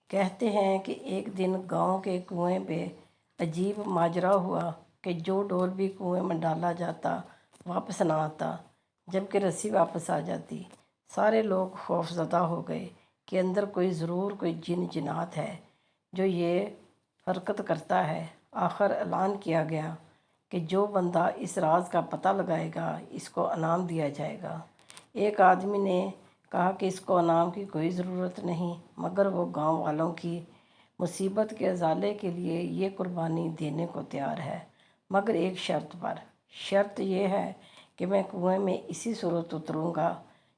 کہتے ہیں کہ ایک دن گاؤں کے کنویں پہ عجیب ماجرا ہوا کہ جو ڈول بھی کنویں میں ڈالا جاتا واپس نہ آتا، جبکہ رسی واپس آ جاتی۔ سارے لوگ خوف زدہ ہو گئے کہ اندر ضرور کوئی جن جنات ہے جو یہ حرکت کرتا ہے۔ آخر اعلان کیا گیا کہ جو بندہ اس راز کا پتہ لگائے گا اس کو انعام دیا جائے گا۔ ایک آدمی نے کہا کہ اس کو انعام کی کوئی ضرورت نہیں، مگر وہ گاؤں والوں کی مصیبت کے ازالے کے لیے یہ قربانی دینے کو تیار ہے، مگر ایک شرط پر۔ شرط یہ ہے کہ میں کنویں میں اسی صورت اتروں گا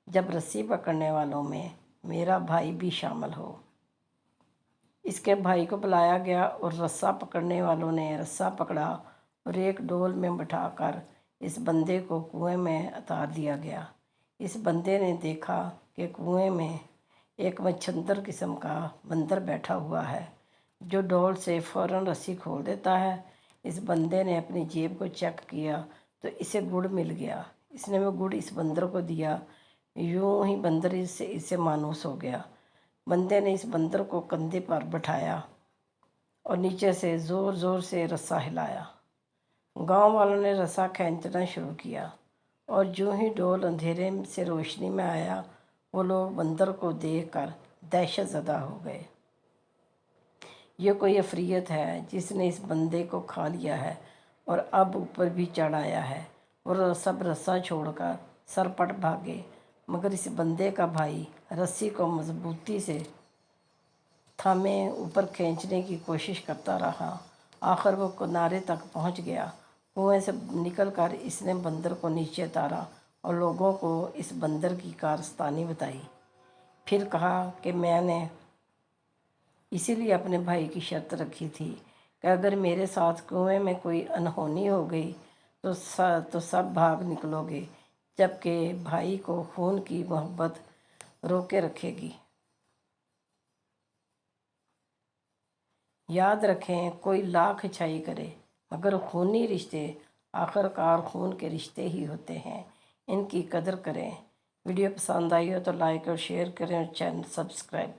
جب رسی پکڑنے والوں میں میرا بھائی بھی شامل ہو۔ اس کے بھائی کو بلایا گیا اور رسا پکڑنے والوں نے رسا پکڑا اور ایک ڈول میں بٹھا کر اس بندے کو کنویں میں اتار دیا گیا۔ اس بندے نے دیکھا کہ کنویں میں ایک مچھندر قسم کا بندر بیٹھا ہوا ہے جو ڈول سے فوراً رسی کھول دیتا ہے۔ اس بندے نے اپنی جیب کو چیک کیا تو اسے گڑ مل گیا۔ اس نے وہ گڑ اس بندر کو دیا، یوں ہی بندر اسے مانوس ہو گیا۔ بندے نے اس بندر کو کندھے پر بٹھایا اور نیچے سے زور زور سے رسا ہلایا۔ گاؤں والوں نے رسا کھینچنا شروع کیا اور جو ہی ڈول اندھیرے سے روشنی میں آیا، وہ لوگ بندر کو دیکھ کر دہشت زدہ ہو گئے۔ یہ کوئی عفریت ہے جس نے اس بندے کو کھا لیا ہے اور اب اوپر بھی چڑھ آیا ہے۔ وہ سب رسا چھوڑ کر سرپٹ بھاگے، مگر اس بندے کا بھائی رسی کو مضبوطی سے تھامے اوپر کھینچنے کی کوشش کرتا رہا۔ آخر وہ کنارے تک پہنچ گیا۔ کنویں سے نکل کر اس نے بندر کو نیچے اتارا اور لوگوں کو اس بندر کی کارستانی بتائی۔ پھر کہا کہ میں نے اسی لیے اپنے بھائی کی شرط رکھی تھی کہ اگر میرے ساتھ کنویں میں کوئی انہونی ہو گئی تو سب بھاگ نکلو گے، جبکہ بھائی کو خون کی محبت روکے رکھے گی۔ یاد رکھیں، کوئی لاکھ اچھائی کرے مگر خونی رشتے آخرکار خون کے رشتے ہی ہوتے ہیں، ان کی قدر کریں۔ ویڈیو پسند آئی ہو تو لائک اور شیئر کریں اور چینل سبسکرائب